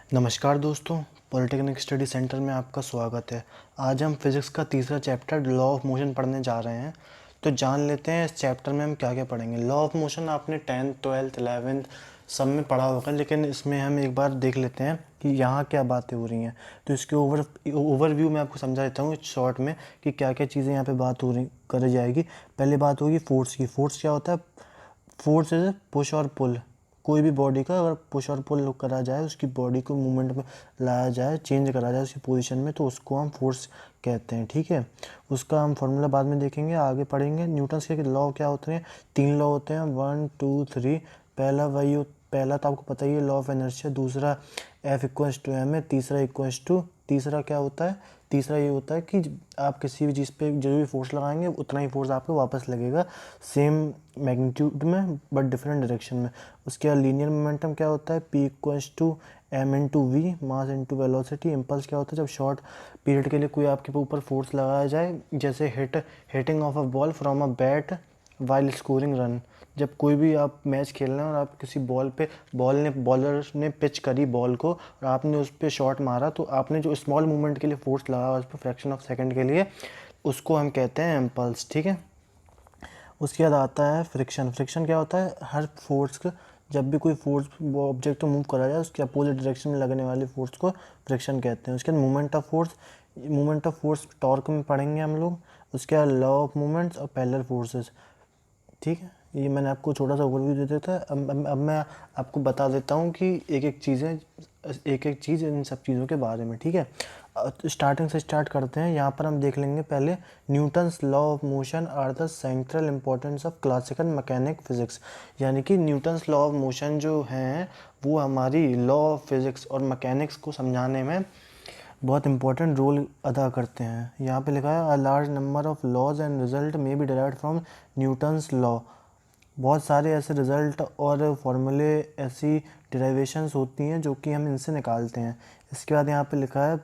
नमस्कार दोस्तों, polytechnic study centre में आपका स्वागत है। आज हम फिज़िक्स का तीसरा चैप्टर लॉ ऑफ मोशन पढ़ने जा रहे हैं। तो जान लेते हैं इस चैप्टर में हम क्या क्या पढ़ेंगे। लॉ ऑफ मोशन आपने 10th 12th 11th सब में पढ़ा होगा, लेकिन इसमें हम एक बार देख लेते हैं कि यहाँ क्या बातें हो रही हैं। तो इसके ओवरव्यू में आपको समझा देता हूँ शॉर्ट में कि क्या क्या चीज़ें यहाँ पर बात हो रही करी जाएगी। पहले बात होगी फोर्स की। फोर्स क्या होता है? फोर्स इज पुश और पुल। कोई भी बॉडी का अगर पुश और पुल करा जाए, उसकी बॉडी को मूवमेंट में लाया जाए, चेंज करा जाए उसकी पोजीशन में, तो उसको हम फोर्स कहते हैं। ठीक है, उसका हम फॉर्मूला बाद में देखेंगे, आगे पढ़ेंगे। न्यूटन्स के लॉ क्या होते हैं? 3 लॉ होते हैं, 1 2 3। पहला तो आपको पता ही है, लॉ ऑफ इनर्शिया। दूसरा F इक्वल्स टू एम है। तीसरा क्या होता है? तीसरा ये होता है कि आप किसी भी चीज़ पे जो भी फोर्स लगाएंगे उतना ही फोर्स आपको वापस लगेगा, सेम मैग्नीट्यूड में बट डिफरेंट डायरेक्शन में। उसके बाद लीनियर मोमेंटम क्या होता है? P equals to M into V, mass into velocity. Impulse क्या होता है? जब शॉर्ट पीरियड के लिए कोई आपके ऊपर फोर्स लगाया जाए, जैसे hitting of a ball from a bat while scoring run. जब कोई भी आप मैच खेल रहे हैं और आप किसी बॉलर ने पिच करी बॉल को और आपने उस पर शॉट मारा, तो आपने जो स्मॉल मूवमेंट के लिए फोर्स लगाया उस पर फ्रैक्शन ऑफ सेकंड के लिए, उसको हम कहते हैं इम्पल्स। ठीक है, उसके बाद आता है फ्रिक्शन। फ्रिक्शन क्या होता है? हर फोर्स का, जब भी कोई फोर्स ऑब्जेक्ट को मूव करा जाए, उसके अपोजिट डायरेक्शन में लगने वाले फोर्स को फ्रिक्शन कहते हैं। उसके बाद मूवमेंट ऑफ फोर्स टॉर्क में पढ़ेंगे हम लोग। उसके बाद लॉ ऑफ मूवमेंट्स और पैरेलल फोर्सेस। ठीक है, ये मैंने आपको छोटा सा ओवरव्यू दे देता है। अब मैं आपको बता देता हूँ कि एक एक चीज़ इन सब चीज़ों के बारे में। ठीक है, स्टार्टिंग से स्टार्ट करते हैं। यहाँ पर हम देख लेंगे पहले, Newton's law of motion are the central importance of classical mechanic physics. यानी कि न्यूटन्स लॉ ऑफ मोशन जो हैं वो हमारी लॉ ऑफ फिजिक्स और मैकेनिक्स को समझाने में बहुत इंपॉर्टेंट रोल अदा करते हैं। यहाँ पे लिखा है, a large number of laws and result may be derived from Newton's law. बहुत सारे ऐसे रिजल्ट और फॉर्मूले, ऐसी डिराइवेशंस होती हैं जो कि हम इनसे निकालते हैं। इसके बाद यहाँ पे लिखा है,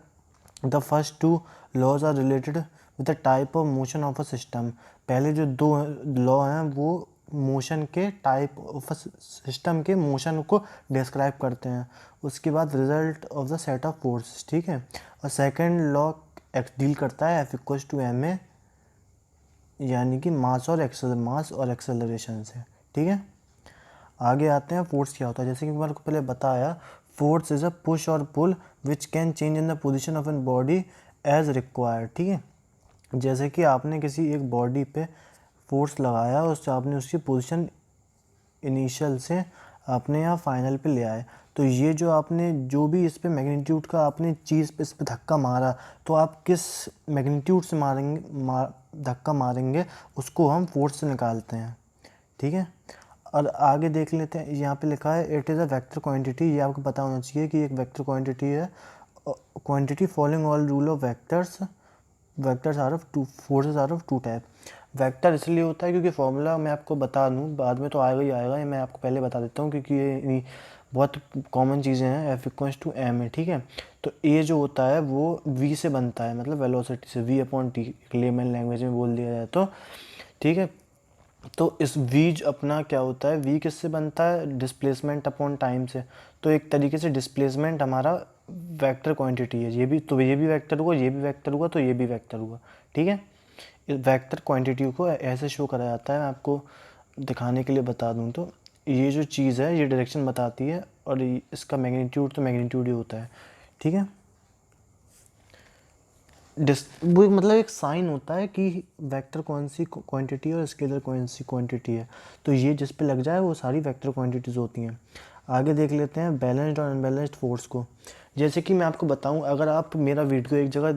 the first two laws are related with the type of motion of a system. पहले जो दो लॉ हैं वो मोशन के टाइप ऑफ सिस्टम के मोशन को डिस्क्राइब करते हैं। उसके बाद result of the set of force. ठीक है, और सेकंड लॉ डील करता है F equals to M A, यानी कि मास और एक्सेलरेशन से। ठीक है, आगे आते हैं फोर्स क्या होता है। जैसे कि मैंने पहले बताया, force is a push or pull which can change in the position of an body as required. ठीक है, जैसे कि आपने किसी एक बॉडी पे फोर्स लगाया, उससे आपने उसकी पोजीशन इनिशियल से आपने यहाँ फाइनल पे ले आए, तो ये जो आपने जो भी इस पे मैग्नीट्यूड का आपने चीज़ पे इस पे धक्का मारा, तो आप किस मैग्नीट्यूड से धक्का मारेंगे उसको हम फोर्स से निकालते हैं। ठीक है, और आगे देख लेते हैं। यहाँ पे लिखा है, it is a vector quantity. ये आपको पता होना चाहिए कि एक वेक्टर क्वांटिटी है। Quantity following all rule of vectors are of two forces are of two type. Vector इसलिए होता है क्योंकि फॉर्मूला मैं आपको बता दूँ, बाद में तो आएगा ही आएगा, ये मैं आपको पहले बता देता हूँ क्योंकि ये बहुत कॉमन चीज़ें हैं। एफ इक्वल्स टू एम है। ठीक है, तो ए जो होता है वो वी से बनता है, मतलब वेलोसिटी से, V upon T layman language में बोल दिया जाए तो। ठीक है, तो इस v अपना क्या होता है, v किससे बनता है? डिस्प्लेसमेंट अपॉन टाइम से। तो एक तरीके से डिस्प्लेसमेंट हमारा वेक्टर क्वांटिटी है। ये भी वेक्टर हुआ, ये भी वेक्टर हुआ, तो ये भी वेक्टर हुआ। ठीक है, इस वेक्टर क्वांटिटी को ऐसे शो करा जाता है। मैं आपको दिखाने के लिए बता दूं तो ये जो चीज़ है ये डायरेक्शन बताती है, और इसका मैग्नीट्यूड तो मैग्नीट्यूड ही होता है। ठीक है, वो मतलब एक साइन होता है कि वेक्टर कौन सी क्वांटिटी है और स्केलर कौन सी क्वांटिटी है, तो ये जिस पे लग जाए वो सारी वेक्टर क्वांटिटीज़ होती हैं। आगे देख लेते हैं बैलेंस्ड और अनबैलेंस्ड फोर्स को। जैसे कि मैं आपको बताऊं, अगर आप मेरा वीडियो एक जगह,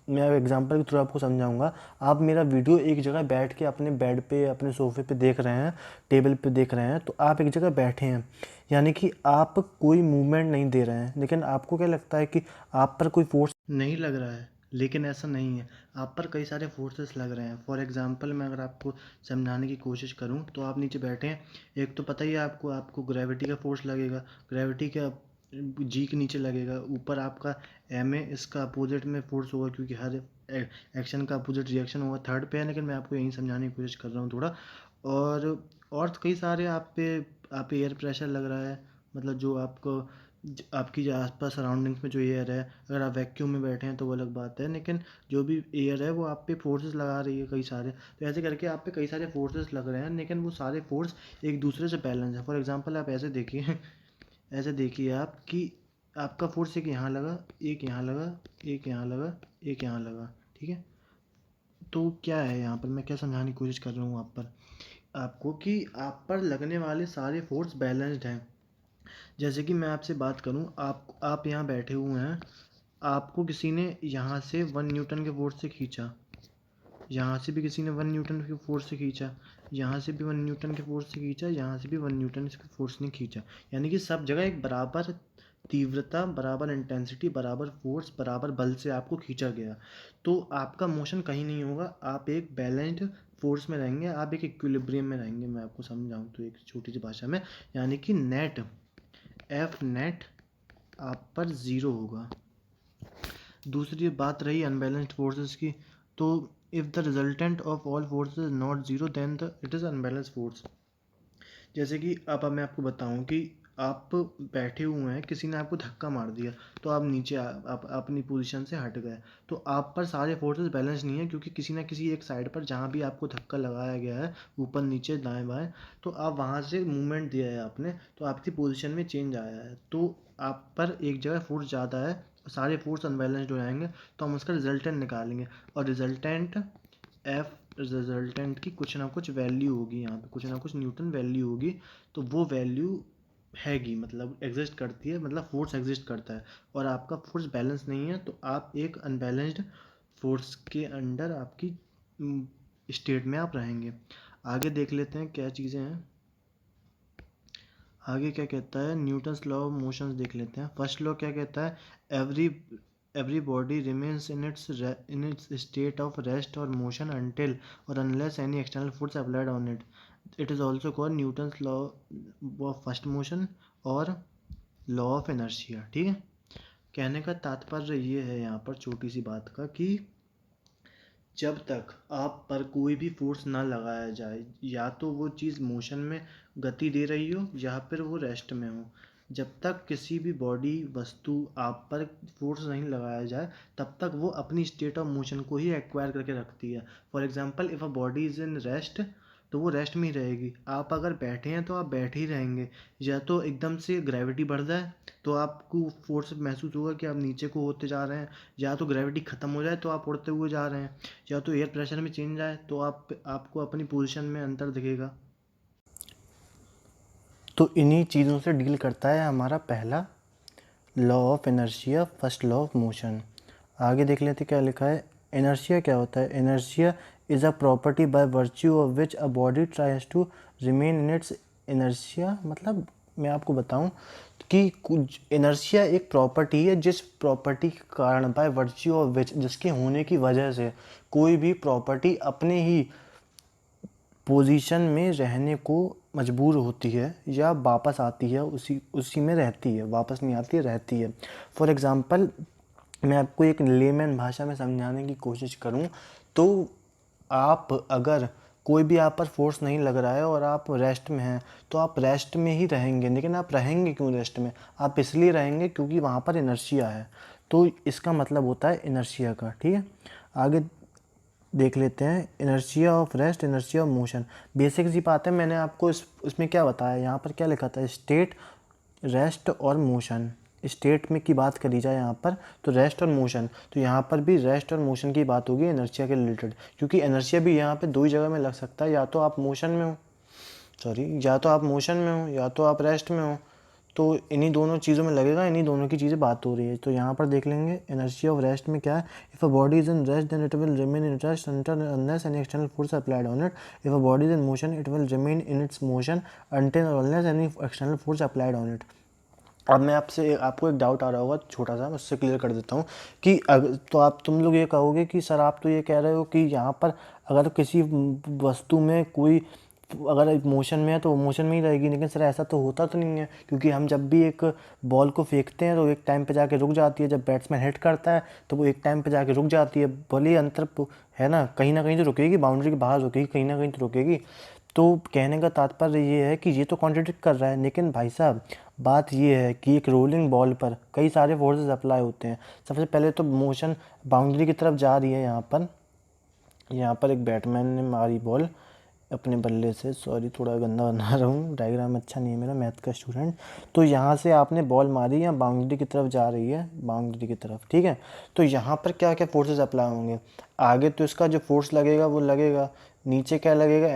मैं एग्जांपल के थ्रू आपको समझाऊंगा, आप मेरा वीडियो एक जगह बैठ के अपने बेड पे, अपने सोफे पे देख रहे हैं, टेबल पे देख रहे हैं, तो आप एक जगह बैठे हैं, यानी कि आप कोई मूवमेंट नहीं दे रहे हैं, लेकिन आपको क्या लगता है कि आप पर कोई फोर्स नहीं लग रहा है, लेकिन ऐसा नहीं है, आप पर कई सारे फोर्सेस लग रहे हैं। फॉर एग्जांपल मैं अगर आपको समझाने की कोशिश करूं, तो आप नीचे बैठे हैं, एक तो पता ही है आपको ग्रेविटी का फोर्स लगेगा, ग्रेविटी का जी के नीचे लगेगा, ऊपर आपका एम ए, इसका अपोजिट में फोर्स होगा क्योंकि हर एक्शन का अपोजिट रिएक्शन होगा। थर्ड पे है, लेकिन मैं आपको यही समझाने की कोशिश कर रहा हूँ थोड़ा। और कई सारे आप पे एयर प्रेशर लग रहा है, मतलब जो आपको आपकी जो आसपास सराउंडिंग्स में जो एयर है, अगर आप वैक्यूम में बैठे हैं तो वो अलग बात है, लेकिन जो भी एयर है वो आप पे फोर्सेस लगा रही है कई सारे। तो ऐसे करके आप पे कई सारे फोर्सेस लग रहे हैं, लेकिन वो सारे फोर्स एक दूसरे से बैलेंस है। फॉर एग्जांपल आप ऐसे देखिए ऐसे देखिए आप कि आपका फोर्स एक यहाँ लगा, एक यहाँ लगा, एक यहाँ लगा, एक यहाँ लगा, ठीक है। तो क्या है यहाँ पर, मैं क्या समझाने की कोशिश कर रहा हूँ आपको कि आप पर लगने वाले सारे फोर्स बैलेंस्ड हैं। जैसे कि मैं आपसे बात करूं, आप यहाँ बैठे हुए हैं, आपको किसी ने यहाँ से 1 न्यूटन के फोर्स से खींचा, यहाँ से भी किसी ने 1 न्यूटन के फोर्स से खींचा, यहाँ से भी 1 न्यूटन के फोर्स से खींचा, यहाँ से भी 1 न्यूटन के फोर्स ने खींचा। यानी कि सब जगह एक बराबर तीव्रता, बराबर इंटेंसिटी, बराबर फोर्स, बराबर बल से आपको खींचा गया। तो आपका मोशन कहीं नहीं होगा, आप एक बैलेंस्ड फोर्स में रहेंगे, आप एक इक्विलिब्रियम में रहेंगे। मैं आपको समझाऊँ तो एक छोटी सी भाषा में, यानी कि नेट एफ नेट आप पर ज़ीरो होगा। दूसरी बात रही अनबैलेंस्ड फोर्सेस की, तो if the resultant of all forces not zero then the it is unbalanced force. जैसे कि अब मैं आपको बताऊं कि आप बैठे हुए हैं, किसी ने आपको धक्का मार दिया, तो आप नीचे आप अपनी पोजीशन से हट गए, तो आप पर सारे फोर्सेस बैलेंस नहीं है, क्योंकि किसी ना किसी एक साइड पर जहाँ भी आपको धक्का लगाया गया है, ऊपर नीचे दाएं बाएं, तो आप वहाँ से मूवमेंट दिया है आपने, तो आपकी पोजीशन में चेंज आया है, तो आप पर एक जगह फोर्स ज़्यादा है, सारे फोर्स अनबैलेंस्ड हो जाएंगे, तो हम उसका रिजल्टेंट निकालेंगे, और रिजल्टेंट की कुछ ना कुछ वैल्यू होगी, यहाँ पे कुछ ना कुछ न्यूटन वैल्यू होगी। तो वो वैल्यू हैगी, मतलब एग्जिस्ट करती है, मतलब फोर्स एग्जिस्ट करता है, और आपका फोर्स बैलेंस नहीं है, तो आप एक अनबैलेंस्ड फोर्स के अंडर आपकी स्टेट में आप रहेंगे। आगे देख लेते हैं क्या चीज़ें हैं। आगे क्या कहता है, न्यूटन्स लॉ ऑफ मोशंस देख लेते हैं। फर्स्ट लॉ क्या कहता है, every body remains in its state of rest और मोशन अनटिल और unless any external force applied on it. It is also called Newton's law of first motion और law of inertia, ठीक है। कहने का तात्पर्य ये है यहाँ पर छोटी सी बात का, कि जब तक आप पर कोई भी फोर्स ना लगाया जाए, या तो वो चीज़ मोशन में गति दे रही हो या फिर वो रेस्ट में हो, जब तक किसी भी बॉडी वस्तु आप पर फोर्स नहीं लगाया जाए, तब तक वो अपनी स्टेट ऑफ मोशन को ही एक्वायर करके रखती है। For example, if a body is in rest, तो वो रेस्ट में ही रहेगी। आप अगर बैठे हैं तो आप बैठे ही रहेंगे। या तो एकदम से ग्रेविटी बढ़ जाए तो आपको फोर्स महसूस होगा कि आप नीचे को होते जा रहे हैं, या तो ग्रेविटी ख़त्म हो जाए तो आप उड़ते हुए जा रहे हैं, या तो एयर प्रेशर में चेंज आए तो आपको अपनी पोजीशन में अंतर दिखेगा। तो इन्हीं चीज़ों से डील करता है हमारा पहला law of inertia, first law of motion. आगे देख लेते क्या लिखा है। इनर्शिया क्या होता है, inertia is a property by virtue of which a body tries to remain in its inertia. मतलब मैं आपको बताऊं कि कुछ इनर्शिया एक प्रॉपर्टी है, जिस प्रॉपर्टी के कारण, बाय वर्च्यू ऑफ विच, जिसके होने की वजह से कोई भी प्रॉपर्टी अपने ही पोजीशन में रहने को मजबूर होती है या वापस आती है, उसी उसी में रहती है, वापस नहीं आती है, रहती है। फॉर एग्ज़ाम्पल, मैं आपको एक लेमैन भाषा में समझाने की कोशिश करूं, तो आप अगर कोई भी आप पर फोर्स नहीं लग रहा है और आप रेस्ट में हैं, तो आप रेस्ट में ही रहेंगे। लेकिन आप रहेंगे क्यों रेस्ट में, आप इसलिए रहेंगे क्योंकि वहाँ पर इनर्शिया है। तो इसका मतलब होता है इनर्शिया का, ठीक है। आगे देख लेते हैं inertia of rest, inertia of motion. Basic सी बात है, मैंने आपको इसमें क्या बताया, यहाँ पर क्या लिखा था, स्टेट, रेस्ट और मोशन। स्टेट में की बात करी जाए यहाँ पर, तो रेस्ट और मोशन, तो यहाँ पर भी रेस्ट और मोशन की बात होगी इनर्शिया के रिलेटेड, क्योंकि इनर्शिया भी यहाँ पे दो ही जगह में लग सकता है, या तो आप मोशन में हो, या तो आप मोशन में हो, या तो आप रेस्ट में हो। तो इन्हीं दोनों चीज़ों में लगेगा, इन्हीं दोनों की चीज़ें बात हो रही है। तो यहाँ पर देख लेंगे इनर्शिया ऑफ रेस्ट में क्या है, if a body is in rest then it will remain in rest unless any external force applied on it. If a body is in motion it will remain in its motion until unless any external force applied on it. अब मैं आपको एक doubt आ रहा होगा छोटा सा, मैं उससे क्लियर कर देता हूँ कि तो तुम लोग ये कहोगे कि सर आप तो ये कह रहे हो कि यहाँ पर अगर किसी वस्तु में कोई अगर मोशन में है तो मोशन में ही रहेगी, लेकिन सर ऐसा तो होता तो नहीं है, क्योंकि हम जब भी एक बॉल को फेंकते हैं तो एक टाइम पे जाके रुक जाती है, जब बैट्समैन हिट करता है तो वो एक टाइम पे जाके रुक जाती है, भले ही अंतर है ना कहीं तो रुकेगी, बाउंड्री के बाहर रुकेगी, कहीं ना कहीं तो रुकेगी। तो कहने का तात्पर्य ये है कि ये तो कॉन्ट्रडिक्ट कर रहा है, लेकिन भाई साहब बात ये है कि एक रोलिंग बॉल पर कई सारे फोर्सेस अप्लाई होते हैं। सबसे पहले तो मोशन बाउंड्री की तरफ जा रही है। यहाँ पर एक बैट्समैन ने मारी बॉल अपने बल्ले से, सॉरी थोड़ा गंदा बना रहा हूँ, डायग्राम अच्छा नहीं है मेरा, मैथ का स्टूडेंट। तो यहाँ से आपने बॉल मारी या बाउंड्री की तरफ जा रही है, बाउंड्री की तरफ, ठीक है। तो यहाँ पर क्या क्या फोर्सेस अप्लाई होंगे? आगे तो इसका जो फोर्स लगेगा वो लगेगा, नीचे क्या लगेगा,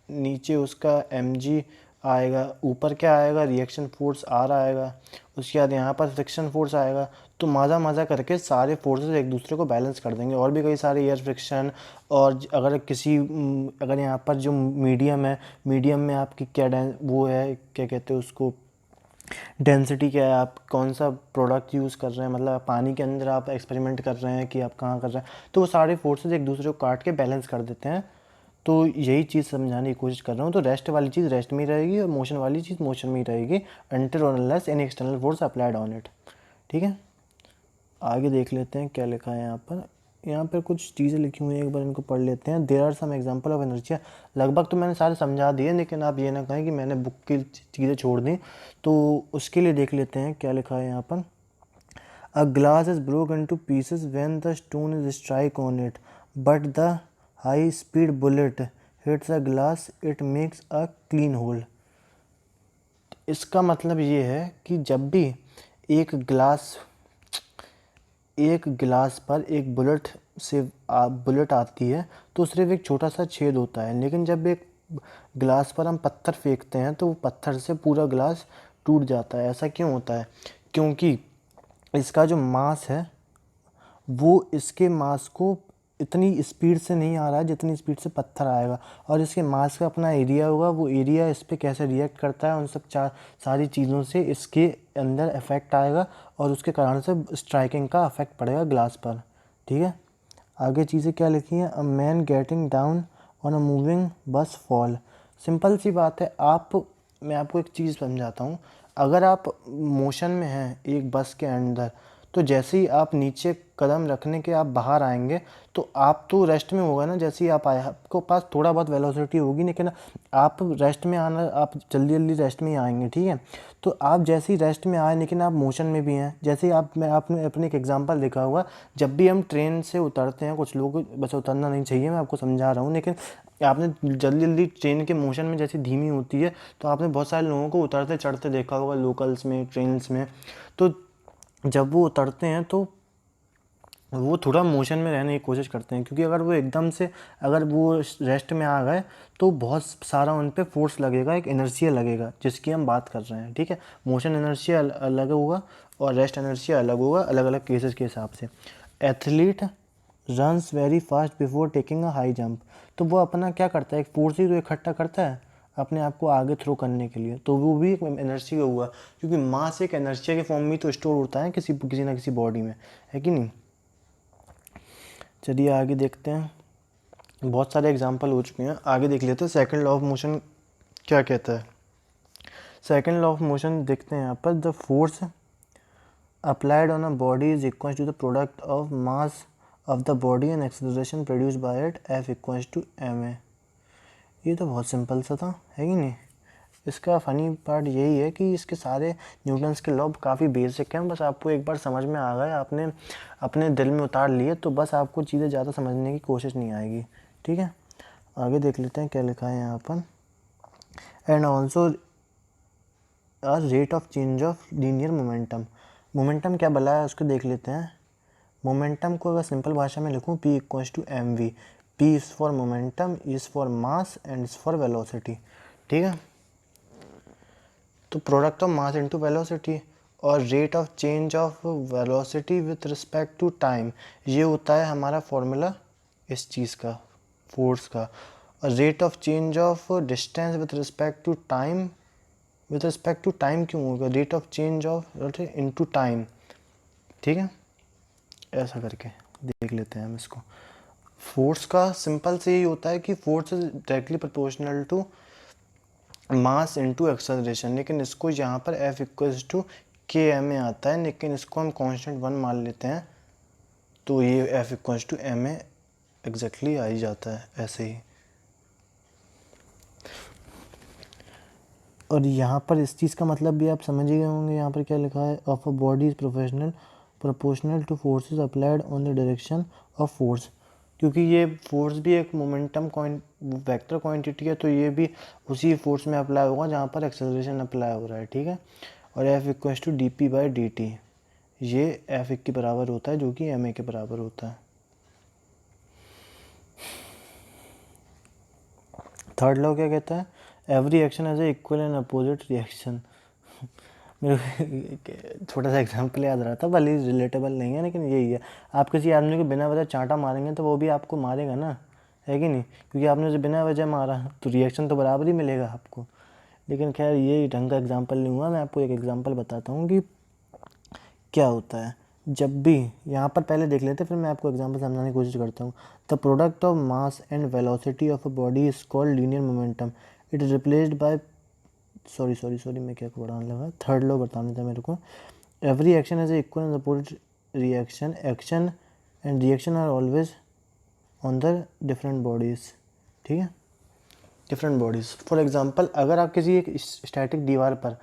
नीचे उसका mg आएगा, ऊपर क्या आएगा, रिएक्शन फोर्स आर आएगा, उसके बाद यहाँ पर फ्रिक्शन फोर्स आएगा। तो माज़ा माज़ा करके सारे फोर्सेस एक दूसरे को बैलेंस कर देंगे। और भी कई सारे एयर फ्रिक्शन, और अगर यहाँ पर जो मीडियम है, मीडियम में आपकी क्या वो है, क्या कहते हैं उसको, डेंसिटी क्या है, आप कौन सा प्रोडक्ट यूज़ कर रहे हैं, मतलब पानी के अंदर आप एक्सपेरिमेंट कर रहे हैं कि आप कहाँ कर रहे हैं, तो वो सारे फोर्सेस एक दूसरे को काट के बैलेंस कर देते हैं। तो यही चीज़ समझाने की कोशिश कर रहा हूँ। तो रेस्ट वाली चीज़ रेस्ट में ही रहेगी और मोशन वाली चीज़ मोशन में ही रहेगी, अनटिल और unless any external force applied on it, ठीक है। आगे देख लेते हैं क्या लिखा है यहाँ पर कुछ चीज़ें लिखी हुई हैं, एक बार इनको पढ़ लेते हैं। There are some example of energy. लगभग तो मैंने सारे समझा दिए, लेकिन आप ये ना कहें कि मैंने बुक की चीज़ें छोड़ दी। तो उसके लिए देख लेते हैं क्या लिखा है यहाँ पर। A glass is broke into pieces when the stone is strike on it, but the high speed bullet hits a glass, it makes a clean hole. इसका मतलब ये है कि जब भी एक गिलास पर एक बुलेट आती है तो सिर्फ एक छोटा सा छेद होता है, लेकिन जब एक गिलास पर हम पत्थर फेंकते हैं तो वो पत्थर से पूरा गिलास टूट जाता है। ऐसा क्यों होता है? क्योंकि इसका जो मास है वो इसके मास को इतनी स्पीड से नहीं आ रहा है जितनी स्पीड से पत्थर आएगा, और इसके मास का अपना एरिया होगा, वो एरिया इस पे कैसे रिएक्ट करता है, उन सब सारी चीज़ों से इसके अंदर इफेक्ट आएगा और उसके कारण से स्ट्राइकिंग का इफेक्ट पड़ेगा ग्लास पर, ठीक है। आगे चीज़ें क्या लिखी हैं? A man getting down on a moving bus fall. Simple सी बात है। मैं आपको एक चीज़ समझाता हूँ। अगर आप मोशन में हैं एक बस के अंदर, तो जैसे ही आप नीचे कदम रखने के आप बाहर आएंगे तो आप तो रेस्ट में होगा ना। जैसे ही आप आए, आपको पास थोड़ा बहुत वेलोसिटी होगी, लेकिन आप रेस्ट में आना, आप जल्दी जल्दी रेस्ट में ही आएंगे, ठीक है। तो आप जैसे ही रेस्ट में आए लेकिन आप मोशन में भी हैं। जैसे ही आपने अपने एक एग्जांपल देखा होगा, जब भी हम ट्रेन से उतरते हैं, कुछ लोग, बस उतरना नहीं चाहिए, मैं आपको समझा रहा हूँ, लेकिन आपने जल्दी जल्दी ट्रेन के मोशन में जैसे धीमी होती है तो आपने बहुत सारे लोगों को उतरते चढ़ते देखा होगा, लोकल्स में, ट्रेन्स में। तो जब वो उतरते हैं तो वो थोड़ा मोशन में रहने की कोशिश करते हैं, क्योंकि अगर वो एकदम से, अगर वो रेस्ट में आ गए तो बहुत सारा उन पे फोर्स लगेगा, एक इनर्शिया लगेगा जिसकी हम बात कर रहे हैं, ठीक है। मोशन इनर्शिया अलग होगा और रेस्ट इनर्शिया अलग होगा, अलग अलग केसेस के हिसाब से। Athlete runs very fast before taking a high jump. तो वो अपना क्या करता है, एक फोर्स ही तो इकट्ठा करता है अपने आप को आगे थ्रो करने के लिए, तो वो भी एक एनर्जी हुआ, क्योंकि मास एक एनर्जिया के फॉर्म में तो स्टोर होता है किसी ना किसी बॉडी में, है कि नहीं। चलिए आगे देखते हैं। बहुत सारे एग्जांपल हो चुके हैं, आगे देख लेते हैं सेकंड लॉ ऑफ मोशन क्या कहता है। सेकंड लॉ ऑफ मोशन देखते हैं यहाँ पर। The force applied on a body is equal to the product of mass of the body and acceleration produce by it, F equal to M A. ये तो बहुत सिंपल सा था, है कि नहीं। इसका फ़नी पार्ट यही है कि इसके सारे न्यूटन्स के लॉ काफ़ी बेसिक हैं, बस आपको एक बार समझ में आ गए, आपने अपने दिल में उतार लिए, तो बस आपको चीज़ें ज़्यादा समझने की कोशिश नहीं आएगी, ठीक है। आगे देख लेते हैं क्या लिखा है यहाँ पर। And also a rate of change of linear momentum. Momentum क्या भला है उसको देख लेते हैं। मोमेंटम को अगर सिंपल भाषा में लिखूँ, P equals to M V. P is for momentum, is for mass and is for velocity, ठीक है। तो product of mass into velocity और rate of change of velocity with respect to time, ये होता है हमारा फॉर्मूला इस चीज़ का, फोर्स का। और rate of change of distance with respect to time, with respect to time क्यों होगा, rate of change of into time, ठीक है। ऐसा करके देख लेते हैं हम इसको। फोर्स का सिंपल से यही होता है कि force is directly proportional to mass into acceleration, लेकिन इसको यहाँ पर F equals to K M में आता है, लेकिन इसको हम कांस्टेंट 1 मान लेते हैं, तो ये F इक्वल्स टू एम में एग्जैक्टली आ ही जाता है ऐसे ही। और यहाँ पर इस चीज़ का मतलब भी आप समझ ही गए होंगे। यहाँ पर क्या लिखा है, of a body is proportional two forces applied on the direction of force. क्योंकि ये फोर्स भी एक मोमेंटम वेक्टर क्वांटिटी है, तो ये भी उसी फोर्स में अप्लाई होगा जहाँ पर एक्सेलरेशन अप्लाई हो रहा है, ठीक है। और F equals to D P by D T, ये एफ एक के बराबर होता है जो कि एम ए के बराबर होता है। थर्ड लॉ क्या कहता है, every action as a equal and opposite reaction. मेरे को छोटा सा एग्जांपल याद रहा था, भले ही रिलेटेबल नहीं है लेकिन यही है। आप किसी आदमी को बिना वजह चांटा मारेंगे तो वो भी आपको मारेगा ना, है कि नहीं, क्योंकि आपने उसे बिना वजह मारा तो रिएक्शन तो बराबर ही मिलेगा आपको। लेकिन खैर ये ढंग का एग्जांपल नहीं हुआ, मैं आपको एक एग्जांपल बताता हूँ कि क्या होता है जब भी, यहाँ पर पहले देख लेते फिर मैं आपको एग्जांपल समझाने की कोशिश करता हूँ। The product of mass and velocity of a body is called linear momentum. It is replaced by sorry मैं क्या पढ़ाने लगा, थर्ड लॉ बताने था मेरे को। Every action is equal and opposite reaction, action and reaction are always on the different bodies, ठीक है, डिफरेंट बॉडीज़। फॉर एग्जांपल अगर आप किसी एक स्टैटिक दीवार पर,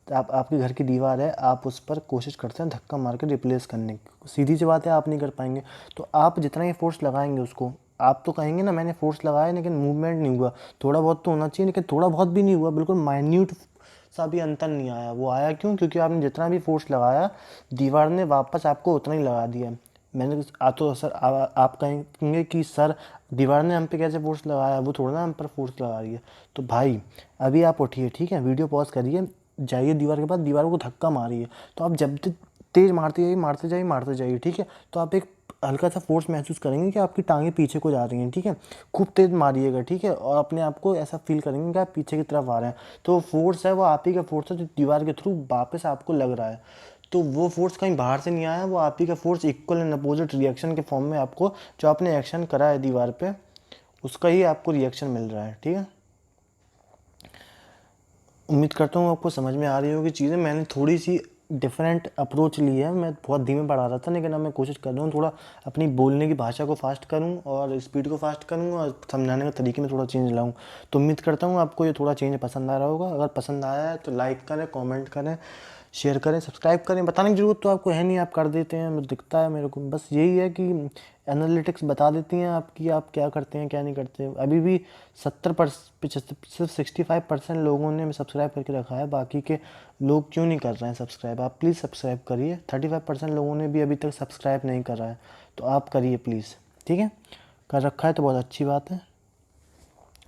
तो आपके घर की दीवार है, आप उस पर कोशिश करते हैं धक्का मार के रिप्लेस करने की, सीधी सी बात है आप नहीं कर पाएंगे। तो आप जितना ही फोर्स लगाएंगे उसको, आप तो कहेंगे ना मैंने फोर्स लगाया लेकिन मूवमेंट नहीं हुआ, थोड़ा बहुत तो होना चाहिए, लेकिन थोड़ा बहुत भी नहीं हुआ, बिल्कुल माइन्यूट सा भी अंतर नहीं आया। वो आया क्यों, क्योंकि आपने जितना भी फोर्स लगाया दीवार ने वापस आपको उतना ही लगा दिया। मैंने तो सर आप कहेंगे कि सर दीवार ने हम पे कैसे फोर्स लगाया, वो थोड़ा ना हम पर फोर्स लगा रही है। तो भाई अभी आप उठिए, ठीक है, वीडियो पॉज करिए, जाइए दीवार के पास, दीवार को धक्का मारिए। तो आप जब तेज मारते जाइए, ठीक है, तो आप एक हल्का सा फोर्स महसूस करेंगे कि आपकी टांगें पीछे को जा रही हैं, ठीक है। खूब तेज मारिएगा, ठीक है, और अपने आप को ऐसा फील करेंगे कि आप पीछे की तरफ आ रहे हैं। तो फोर्स है वो आप ही का फोर्स है जो दीवार के थ्रू वापस आपको लग रहा है। तो वो फोर्स कहीं बाहर से नहीं आया, वो आप ही का force equal and opposite reaction के फॉर्म में आपको, जो आपने एक्शन करा है दीवार पे, उसका ही आपको रिएक्शन मिल रहा है, ठीक है। उम्मीद करता हूँ आपको समझ में आ रही होगी चीज़ें। मैंने थोड़ी सी डिफरेंट अप्रोच ली है, मैं बहुत धीमे पढ़ा रहा था लेकिन अब मैं कोशिश कर रहा हूँ थोड़ा अपनी बोलने की भाषा को फास्ट करूँ और स्पीड को फास्ट करूँ और समझाने के तरीके में थोड़ा चेंज लाऊँ। तो उम्मीद करता हूँ आपको ये थोड़ा चेंज पसंद आ रहा होगा। अगर पसंद आया है तो लाइक करें, कमेंट करें, शेयर करें, सब्सक्राइब करें। बताने की ज़रूरत तो आपको है नहीं, आप कर देते हैं, मुझे दिखता है मेरे को। बस यही है कि एनालिटिक्स बता देती हैं आपकी, आप क्या करते हैं क्या नहीं करते। अभी भी 70% सिर्फ 65% लोगों ने सब्सक्राइब करके रखा है, बाकी के लोग क्यों नहीं कर रहे हैं सब्सक्राइब। आप प्लीज़ सब्सक्राइब करिए। 35% लोगों ने भी अभी तक सब्सक्राइब नहीं करा है, तो आप करिए प्लीज़, ठीक है। कर रखा है तो बहुत अच्छी बात है।